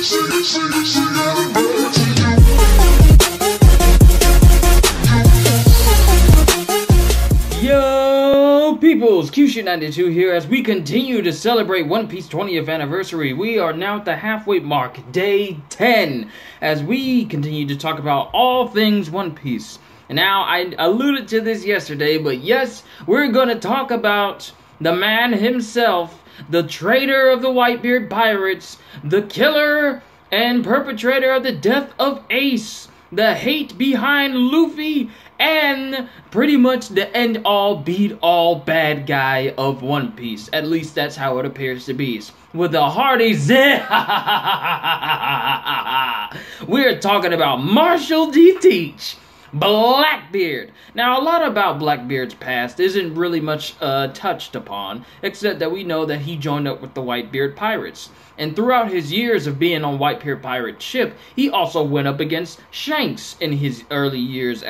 Yo, peoples, Q92 here as we continue to celebrate One Piece 20th anniversary. We are now at the halfway mark, day 10, as we continue to talk about all things One Piece. And now, I alluded to this yesterday, but yes, we're gonna talk about the man himself, the traitor of the Whitebeard Pirates, the killer and perpetrator of the death of Ace, the hate behind Luffy, and pretty much the end-all, beat-all bad guy of One Piece. At least that's how it appears to be. With a hearty Zehahahahahaaaaaa. We're talking about Marshall D. Teach, Blackbeard. Now, a lot about Blackbeards Past isn't really much touched upon, except that we know that he joined up with the Whitebeard Pirates. And throughout his years of being on Whitebeard Pirate ship, he also went up against Shanks in his early years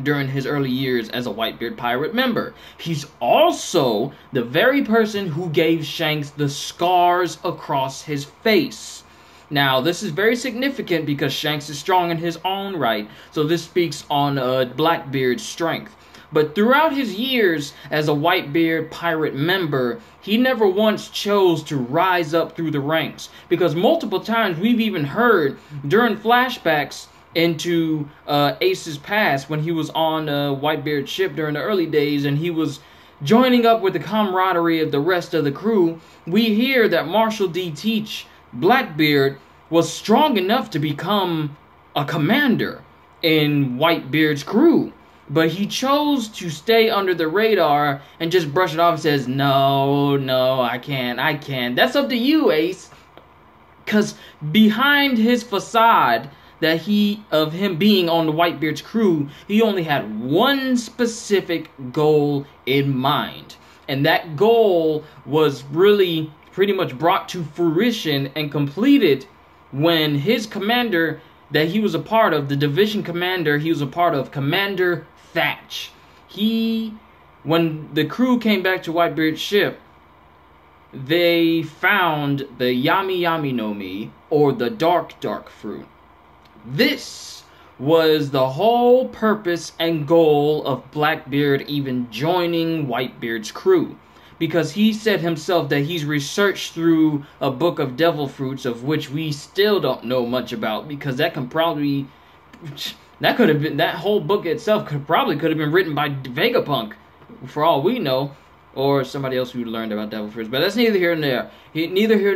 during his early years as a Whitebeard Pirate member. He's also the very person who gave Shanks the scars across his face. Now, this is very significant because Shanks is strong in his own right, so this speaks on Blackbeard's strength. But throughout his years as a Whitebeard Pirate member, he never once chose to rise up through the ranks, because multiple times we've even heard during flashbacks into Ace's past when he was on Whitebeard's ship during the early days and he was joining up with the camaraderie of the rest of the crew, we hear that Marshall D. Teach, Blackbeard, was strong enough to become a commander in Whitebeard's crew. But he chose to stay under the radar and just brush it off and says, no, I can't. That's up to you, Ace. Because behind his facade of him being on the Whitebeard's crew, he only had one specific goal in mind. And that goal was really pretty much brought to fruition and completed when his commander that he was a part of, the division commander he was a part of, Commander Thatch. When the crew came back to Whitebeard's ship, they found the Yami Yami no Mi, or the Dark Fruit. This was the whole purpose and goal of Blackbeard even joining Whitebeard's crew. Because he said himself that he's researched through a book of devil fruits, of which we still don't know much about, because that could have been, that whole book itself could have been written by Vegapunk, for all we know, or somebody else who learned about devil fruits. But that's neither here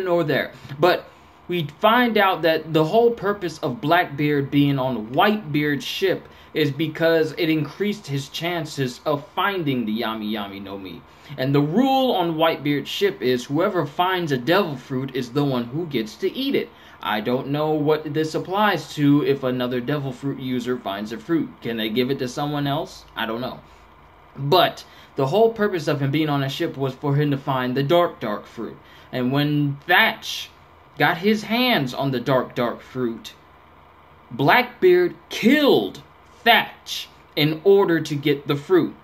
nor there. But we find out that the whole purpose of Blackbeard being on Whitebeard's ship is because it increased his chances of finding the Yami Yami no Mi. And the rule on Whitebeard's ship is whoever finds a devil fruit is the one who gets to eat it. I don't know what this applies to if another devil fruit user finds a fruit. Can they give it to someone else? I don't know. But the whole purpose of him being on a ship was for him to find the dark fruit. And when Thatch got his hands on the dark fruit, Blackbeard killed Thatch in order to get the fruit.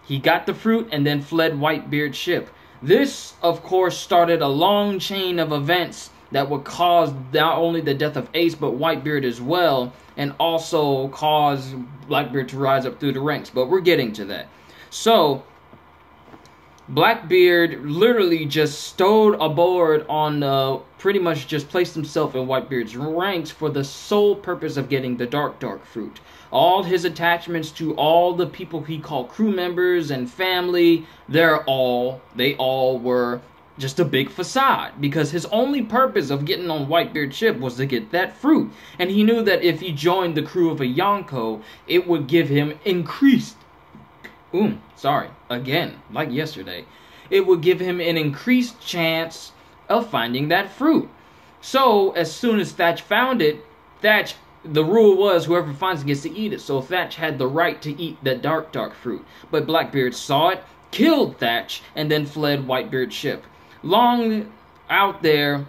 He got the fruit and then fled Whitebeard's ship. This, of course, started a long chain of events that would cause not only the death of Ace, but Whitebeard as well, and also cause Blackbeard to rise up through the ranks. But we're getting to that. So, Blackbeard literally just stowed aboard on, pretty much just placed himself in Whitebeard's ranks for the sole purpose of getting the dark fruit. All his attachments to all the people he called crew members and family, they all were just a big facade, because his only purpose of getting on Whitebeard's ship was to get that fruit. And he knew that if he joined the crew of a Yonkou, it would give him increased... again, like yesterday. It would give him an increased chance of finding that fruit. So, as soon as Thatch found it, the rule was whoever finds it gets to eat it. So Thatch had the right to eat that dark fruit. But Blackbeard saw it, killed Thatch, and then fled Whitebeard's ship. Long out there,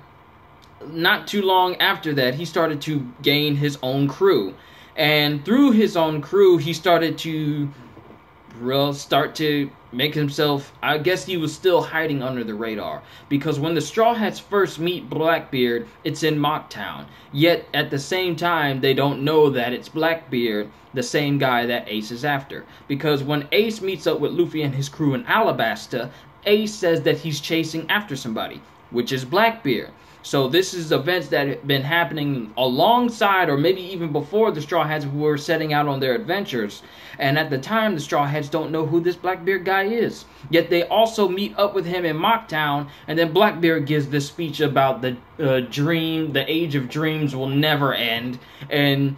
not too long after that, he started to gain his own crew. And through his own crew, he started to make himself, I guess he was still hiding under the radar, because when the Straw Hats first meet Blackbeard, it's in Mocktown, yet at the same time they don't know that it's Blackbeard, the same guy that Ace is after, because when Ace meets up with Luffy and his crew in Alabasta, Ace says that he's chasing after somebody, which is Blackbeard. So this is events that have been happening alongside, or maybe even before, the Straw Hats were setting out on their adventures. And at the time, the Straw Hats don't know who this Blackbeard guy is. Yet they also meet up with him in Mocktown, and then Blackbeard gives this speech about the the age of dreams will never end. And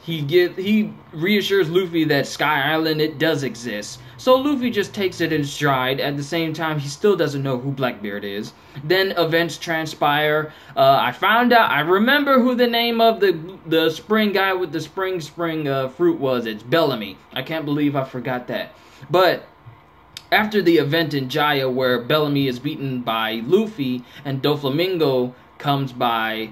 he reassures Luffy that Sky Island, it does exist. So Luffy just takes it in stride. At the same time, he still doesn't know who Blackbeard is. Then events transpire. I remember who the name of the spring guy with the spring fruit was. It's Bellamy. I can't believe I forgot that. But after the event in Jaya where Bellamy is beaten by Luffy and Doflamingo comes by,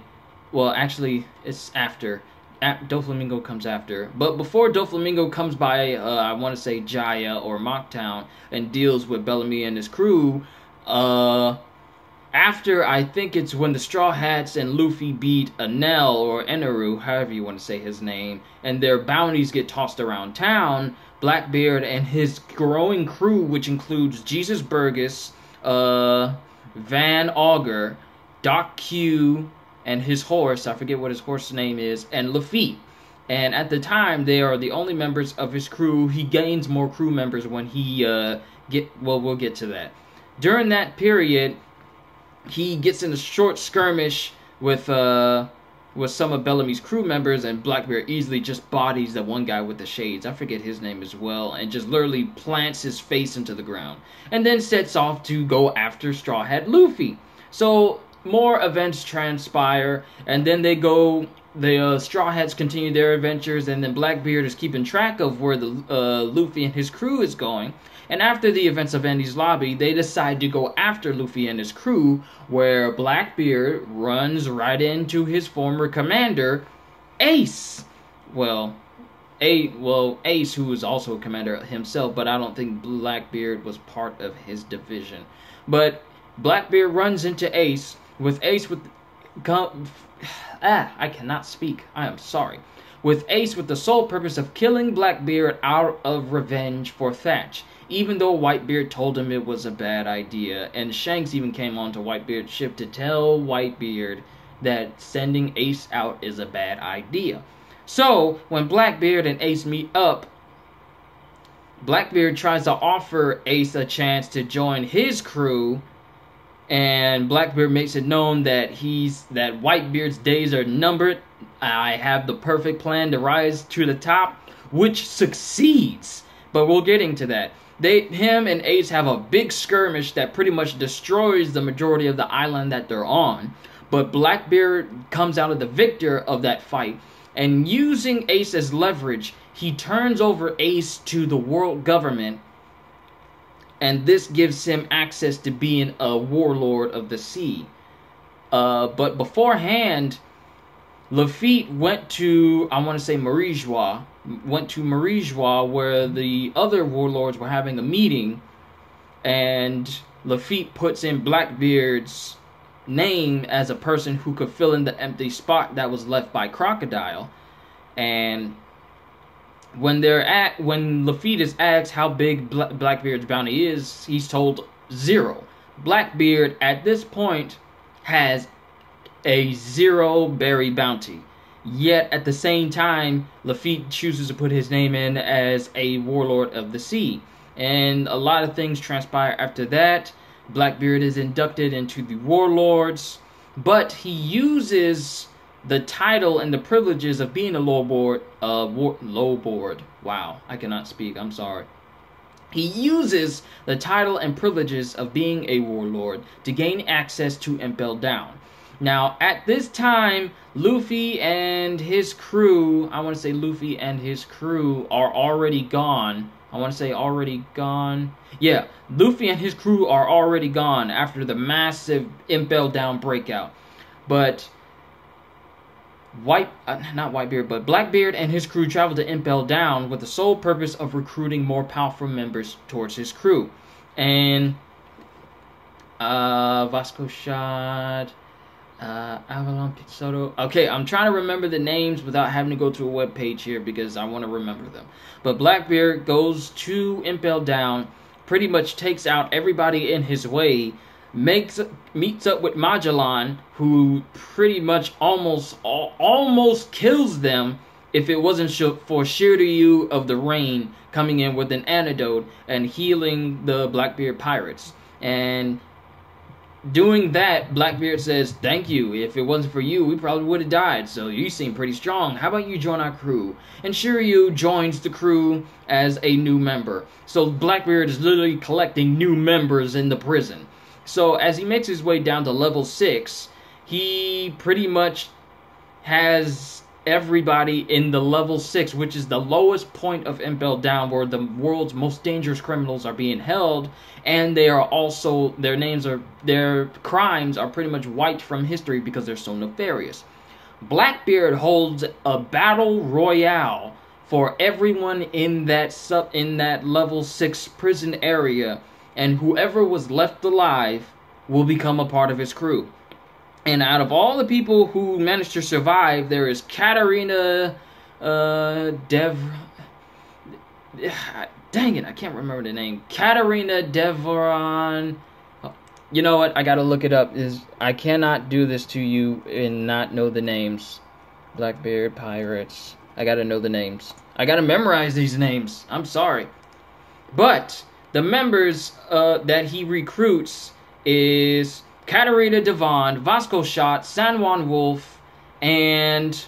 well, actually, it's after. Doflamingo comes after. But before Doflamingo comes by, I want to say Jaya or Mocktown, and deals with Bellamy and his crew, after, I think it's when the Straw Hats and Luffy beat Enel, or Eneru, however you want to say his name, and their bounties get tossed around town, Blackbeard and his growing crew, which includes Jesus Burgess, Van Augur, Doc Q, and his horse, I forget what his horse's name is, and Lafitte. And at the time, they are the only members of his crew. He gains more crew members when he, we'll get to that. During that period, he gets in a short skirmish with some of Bellamy's crew members, and Blackbeard easily just bodies the one guy with the shades, I forget his name as well, and just literally plants his face into the ground. And then sets off to go after Straw Hat Luffy. So more events transpire, and then the Straw Hats continue their adventures, and then Blackbeard is keeping track of where the Luffy and his crew is going. And after the events of Andy's Lobby, they decide to go after Luffy and his crew, where Blackbeard runs right into his former commander, Ace. Ace, who is also a commander himself, but I don't think Blackbeard was part of his division. But Blackbeard runs into Ace, I cannot speak. I am sorry. With Ace with the sole purpose of killing Blackbeard out of revenge for Thatch, even though Whitebeard told him it was a bad idea, and Shanks even came onto Whitebeard's ship to tell Whitebeard that sending Ace out is a bad idea. So, when Blackbeard and Ace meet up, Blackbeard tries to offer Ace a chance to join his crew, and Blackbeard makes it known that Whitebeard's days are numbered. I have the perfect plan to rise to the top, which succeeds. But we'll get into that. Him and Ace have a big skirmish that pretty much destroys the majority of the island that they're on. But Blackbeard comes out of the victor of that fight, and using Ace as leverage, he turns over Ace to the world government, and this gives him access to being a warlord of the sea. But beforehand, Lafitte went to, I want to say Marijois, where the other warlords were having a meeting, and Lafitte puts in Blackbeard's name as a person who could fill in the empty spot that was left by Crocodile. And when Lafitte is asked how big Blackbeard's bounty is, he's told 0. Blackbeard at this point has a 0 berry bounty. Yet at the same time, Lafitte chooses to put his name in as a warlord of the sea. And a lot of things transpire after that. Blackbeard is inducted into the warlords, but he uses the title and the privileges of being a lowboard. Wow, I cannot speak. I'm sorry. He uses the title and privileges of being a warlord to gain access to Impel Down. Now, at this time, Luffy and his crew, are already gone. Yeah, Luffy and his crew are already gone after the massive Impel Down breakout. But not Whitebeard, but Blackbeard and his crew travel to Impel Down with the sole purpose of recruiting more powerful members towards his crew. And Vasco Shot, Avalon Pizarro. Okay, I'm trying to remember the names without having to go to a web page here because I want to remember them. But Blackbeard goes to Impel Down, pretty much takes out everybody in his way, meets up with Magellan, who pretty much almost kills them if it wasn't for Shiryu of the Rain coming in with an antidote and healing the Blackbeard pirates. And doing that, Blackbeard says, "Thank you. If it wasn't for you, we probably would have died. So you seem pretty strong. How about you join our crew?" And Shiryu joins the crew as a new member. So Blackbeard is literally collecting new members in the prison. So as he makes his way down to level 6, he pretty much has everybody in the level 6, which is the lowest point of Impel Down, where the world's most dangerous criminals are being held, and they are also, their crimes are pretty much wiped from history because they're so nefarious. Blackbeard holds a battle royale for everyone in that level 6 prison area, and whoever was left alive will become a part of his crew. And out of all the people who managed to survive, there is Katarina dang it, I can't remember the name. Katarina Deveron. You know what? I gotta look it up. I cannot do this to you and not know the names. Blackbeard Pirates. I gotta know the names. I gotta memorize these names. I'm sorry. But the members that he recruits is Katarina Devon, Vasco Shot, San Juan Wolf, and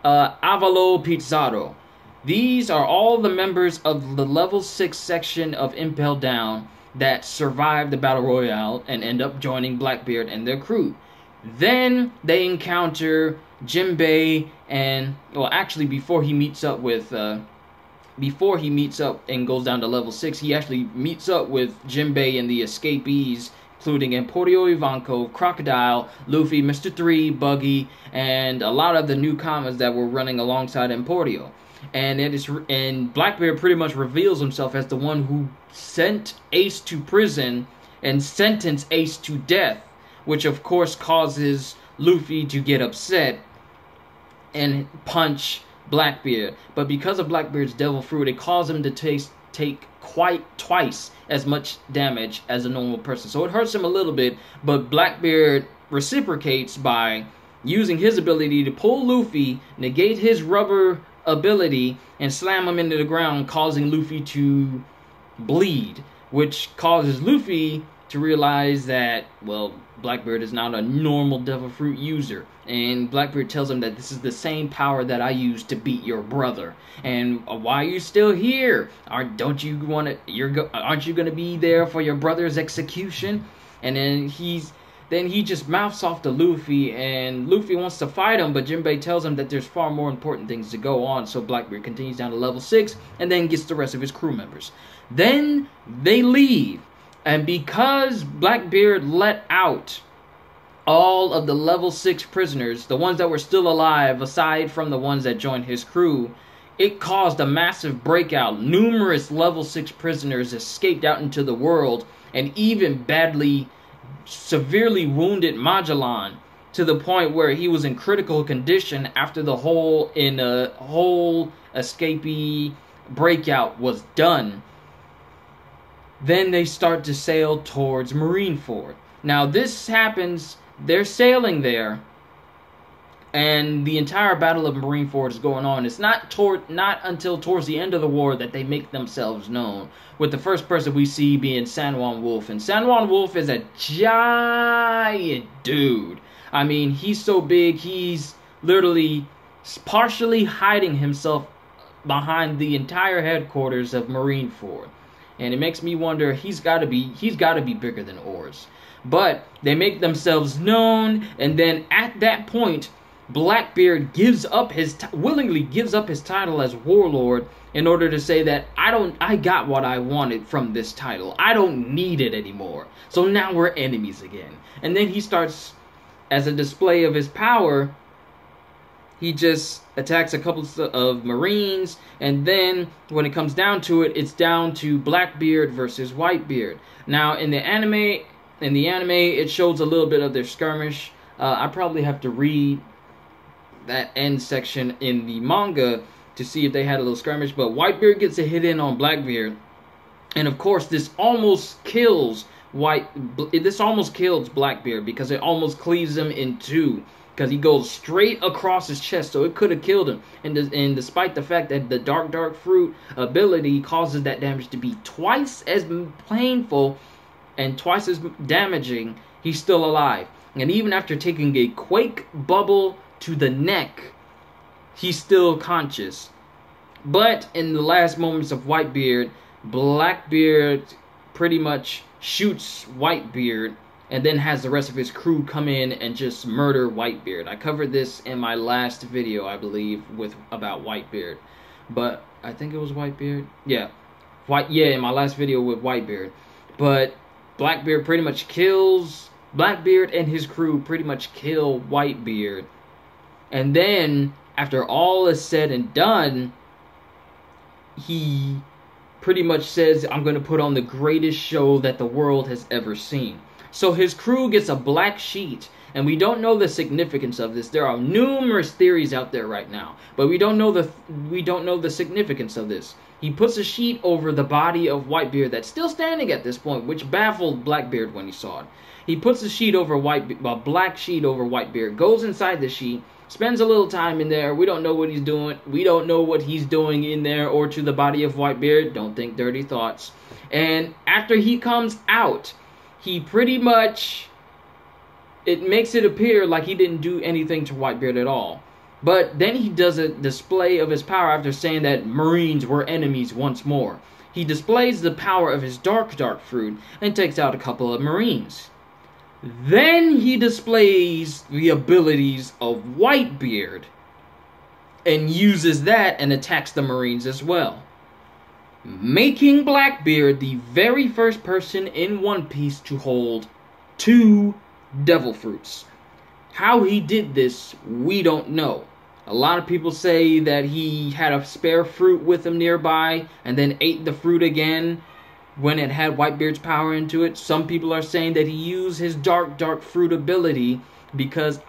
Avalo Pizarro. These are all the members of the level 6 section of Impel Down that survive the Battle Royale and end up joining Blackbeard and their crew. Then they encounter Jinbei and, well, actually before he meets up and goes down to level 6, he actually meets up with Jinbei and the escapees, including Emporio Yonkou, Crocodile, Luffy, Mr. 3, Buggy, and a lot of the newcomers that were running alongside Emporio. And Blackbeard pretty much reveals himself as the one who sent Ace to prison and sentenced Ace to death, which of course causes Luffy to get upset and punch Blackbeard. But because of Blackbeard's devil fruit, it caused him to take quite twice as much damage as a normal person. So it hurts him a little bit, but Blackbeard reciprocates by using his ability to pull Luffy, negate his rubber ability, and slam him into the ground, causing Luffy to bleed, which causes Luffy to realize that, well, Blackbeard is not a normal devil fruit user. And Blackbeard tells him that this is the same power that I used to beat your brother. And why are you still here? Aren't you going to be there for your brother's execution? And then he just mouths off to Luffy, and Luffy wants to fight him, but Jinbei tells him that there's far more important things to go on. So Blackbeard continues down to level 6 and then gets the rest of his crew members. Then they leave, and because Blackbeard let out all of the level 6 prisoners, the ones that were still alive, aside from the ones that joined his crew, it caused a massive breakout. Numerous level 6 prisoners escaped out into the world, and even severely wounded Magellan to the point where he was in critical condition after the whole escapee breakout was done. Then they start to sail towards Marineford. Now this happens, they're sailing there, and the entire Battle of Marineford is going on. It's not until towards the end of the war that they make themselves known, with the first person we see being San Juan Wolf. And San Juan Wolf is a giant dude. I mean, he's so big, he's literally partially hiding himself behind the entire headquarters of Marineford. And it makes me wonder, he's got to be bigger than Oars. But they make themselves known, and then at that point, Blackbeard willingly gives up his title as Warlord in order to say that I got what I wanted from this title. I don't need it anymore. So now we're enemies again. And then he starts, as a display of his power, he just attacks a couple of Marines, and then when it comes down to it, it's down to Blackbeard versus Whitebeard. Now, in the anime, it shows a little bit of their skirmish. I probably have to read that end section in the manga to see if they had a little skirmish, but Whitebeard gets a hit in on Blackbeard, and of course this almost kills Blackbeard, because it almost cleaves him in two, because he goes straight across his chest, so it could have killed him. And despite the fact that the dark fruit ability causes that damage to be twice as painful and twice as damaging, he's still alive. And even after taking a quake bubble to the neck, he's still conscious. But in the last moments of Whitebeard, Blackbeard pretty much shoots Whitebeard, and then has the rest of his crew come in and just murder Whitebeard. I covered this in my last video, I believe, about Whitebeard. But I think it was Whitebeard. Yeah, in my last video with Whitebeard. But Blackbeard pretty much kills Blackbeard, and his crew pretty much kill Whitebeard. And then, after all is said and done, he pretty much says, I'm going to put on the greatest show that the world has ever seen. So his crew gets a black sheet, and we don't know the significance of this. There are numerous theories out there right now, but we don't know the significance of this. He puts a sheet over the body of Whitebeard that's still standing at this point, which baffled Blackbeard when he saw it. He puts a sheet over a black sheet over Whitebeard, goes inside the sheet, spends a little time in there. We don't know what he's doing. We don't know what he's doing in there or to the body of Whitebeard. Don't think dirty thoughts. And after he comes out, he pretty much, it makes it appear like he didn't do anything to Whitebeard at all. But then he does a display of his power after saying that Marines were enemies once more. He displays the power of his dark fruit and takes out a couple of Marines. Then he displays the abilities of Whitebeard and uses that and attacks the Marines as well, making Blackbeard the very first person in One Piece to hold 2 devil fruits. How he did this, we don't know. A lot of people say that he had a spare fruit with him nearby and then ate the fruit again when it had Whitebeard's power into it. Some people are saying that he used his dark fruit ability, because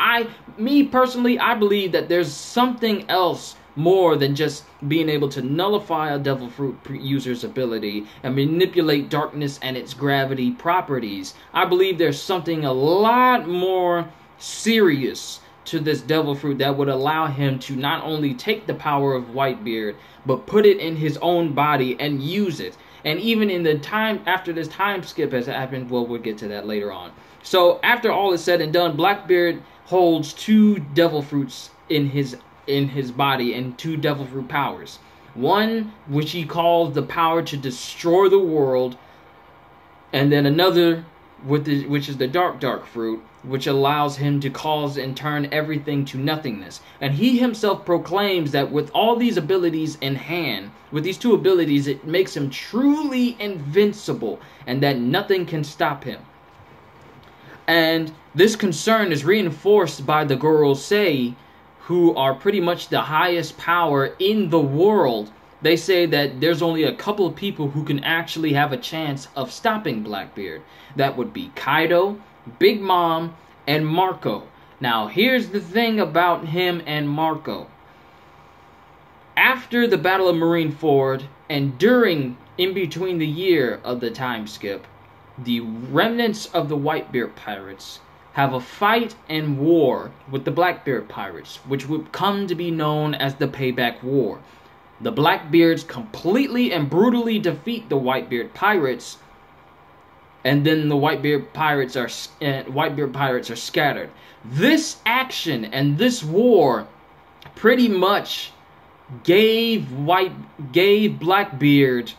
me personally, I believe that there's something else more than just being able to nullify a devil fruit user's ability and manipulate darkness and its gravity properties. I believe there's something a lot more serious to this devil fruit that would allow him to not only take the power of Whitebeard, but put it in his own body and use it. And even in the time after this time skip has happened, well, we'll get to that later on. So after all is said and done, Blackbeard holds 2 devil fruits in his body and 2 devil fruit powers. One which he calls the power to destroy the world, and then another which is the dark fruit, which allows him to cause and turn everything to nothingness. And he himself proclaims that with all these abilities in hand, with these 2 abilities, it makes him truly invincible, and that nothing can stop him. And this concern is reinforced by the Gorosei, who are pretty much the highest power in the world. They say that there's only a couple of people who can actually have a chance of stopping Blackbeard. That would be Kaido, Big Mom, and Marco. Now, here's the thing about him and Marco. After the Battle of Marineford, and in between the year of the time skip, the remnants of the Whitebeard pirates have a fight and war with the Blackbeard pirates, which would come to be known as the Payback War. The Blackbeards completely and brutally defeat the Whitebeard pirates, and then the Whitebeard pirates are scattered. This action and this war pretty much gave Blackbeard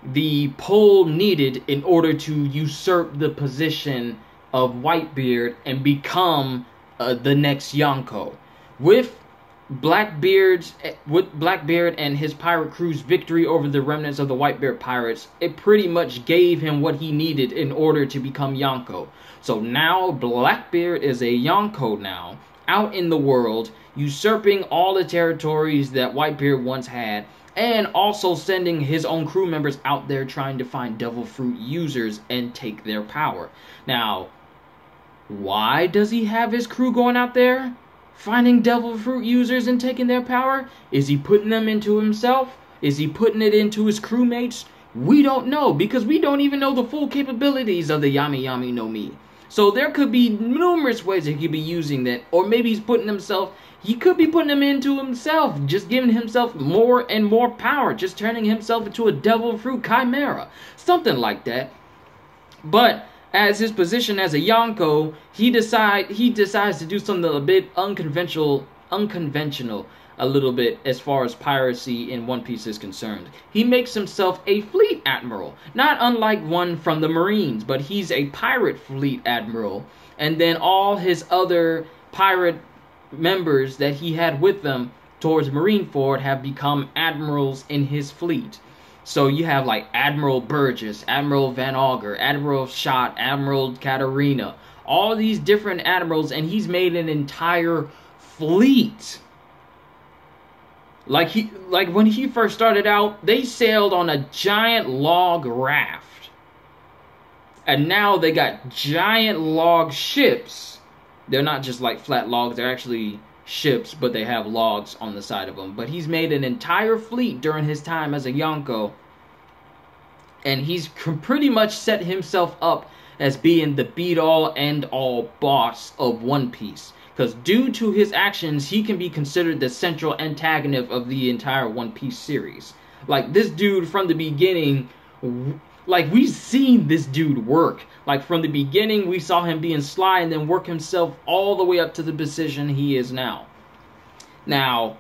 the pull needed in order to usurp the position of Whitebeard and become the next Yonkou. With Blackbeard and his pirate crew's victory over the remnants of the Whitebeard pirates, it pretty much gave him what he needed in order to become Yonkou. So now Blackbeard is a Yonkou now, out in the world, usurping all the territories that Whitebeard once had, and also sending his own crew members out there trying to find devil fruit users and take their power. Now, why does he have his crew going out there finding devil fruit users and taking their power? Is he putting them into himself? Is he putting it into his crewmates? We don't know, because we don't even know the full capabilities of the Yami Yami no Mi. So there could be numerous ways he could be using that, or maybe he's putting himself, he could be putting them into himself, just giving himself more and more power, just turning himself into a devil fruit chimera, something like that. But as his position as a Yonkou, he decides to do something a bit unconventional a little bit as far as piracy in One Piece is concerned. He makes himself a fleet admiral, not unlike one from the Marines, but he's a pirate fleet admiral, and then all his other pirate members that he had with them towards Marineford have become admirals in his fleet. So you have like Admiral Burgess, Admiral Van Auger, Admiral Schott, Admiral Katarina, all these different admirals, and he's made an entire fleet. Like when he first started out, they sailed on a giant log raft. And now they got giant log ships. They're not just like flat logs, they're actually ships, but they have logs on the side of them. But he's made an entire fleet during his time as a Yonkou. And he's pretty much set himself up as being the be-all, end-all boss of One Piece. Because due to his actions, he can be considered the central antagonist of the entire One Piece series. Like, this dude from the beginning, like, we've seen this dude work. Like, from the beginning, we saw him being sly and then work himself all the way up to the position he is now. Now,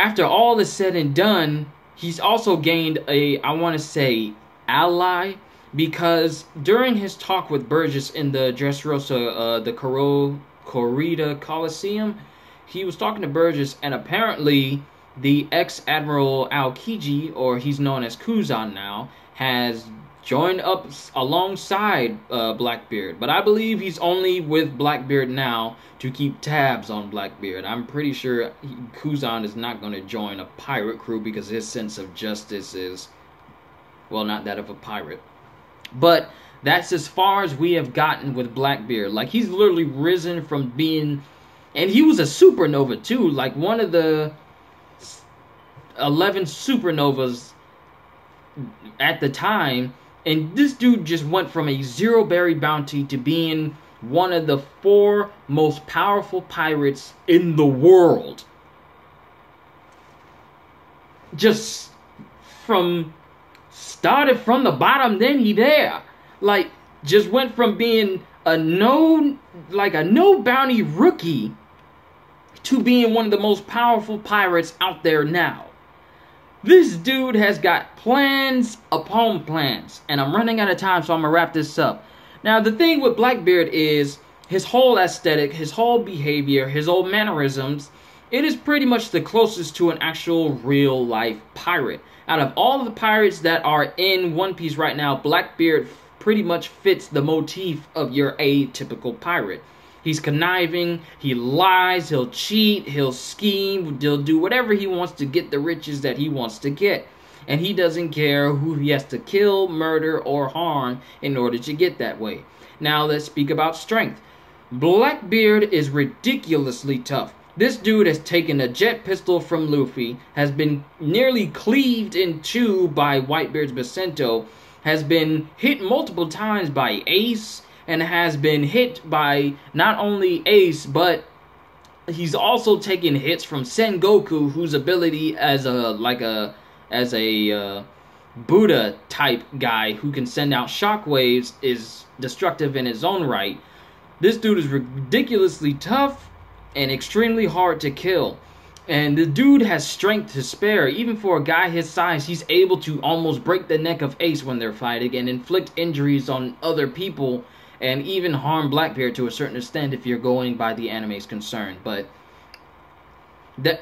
after all is said and done, he's also gained a, I want to say, ally. Because during his talk with Burgess in the Dressrosa, the Corrida Coliseum, he was talking to Burgess, and apparently the ex-Admiral Aokiji, or he's known as Kuzan now, has joined up alongside Blackbeard. But I believe he's only with Blackbeard now to keep tabs on Blackbeard. I'm pretty sure Kuzan is not going to join a pirate crew because his sense of justice is, well, not that of a pirate. But that's as far as we have gotten with Blackbeard. Like, he's literally risen from being... And he was a supernova, too. Like, one of the 11 supernovas at the time. And this dude just went from a zero-berry bounty to being one of the 4 most powerful pirates in the world. Just from... started from the bottom, then he there. Like, just went from being a no bounty rookie to being one of the most powerful pirates out there now. This dude has got plans upon plans. And I'm running out of time, so I'm going to wrap this up. Now, the thing with Blackbeard is his whole aesthetic, his whole behavior, his old mannerisms. It is pretty much the closest to an actual real-life pirate. Out of all of the pirates that are in One Piece right now, Blackbeard pretty much fits the motif of your atypical pirate. He's conniving, he lies, he'll cheat, he'll scheme, he'll do whatever he wants to get the riches that he wants to get. And he doesn't care who he has to kill, murder, or harm in order to get that way. Now let's speak about strength. Blackbeard is ridiculously tough. This dude has taken a jet pistol from Luffy, has been nearly cleaved in two by Whitebeard's Basento, has been hit multiple times by Ace, and has been hit by not only Ace, but he's also taken hits from Sengoku, whose ability as a Buddha type guy who can send out shockwaves is destructive in his own right. This dude is ridiculously tough and extremely hard to kill. And the dude has strength to spare. Even for a guy his size, he's able to almost break the neck of Ace when they're fighting and inflict injuries on other people and even harm Blackbeard to a certain extent if you're going by the anime's concern. But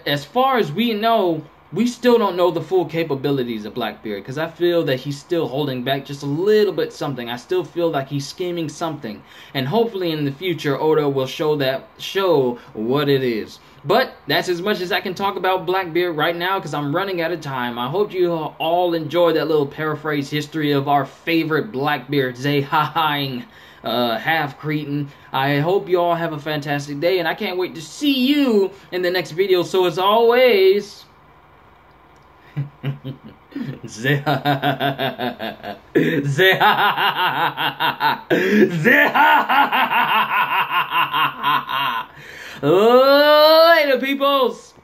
as far as we know, we still don't know the full capabilities of Blackbeard, because I feel that he's still holding back just a little bit something. I still feel like he's scheming something, and hopefully in the future Oda will show what it is. But that's as much as I can talk about Blackbeard right now, because I'm running out of time. I hope you all enjoyed that little paraphrase history of our favorite Blackbeard, Zehahahahahaaaaaa, half Cretan. I hope you all have a fantastic day, and I can't wait to see you in the next video. So as always, later, peoples.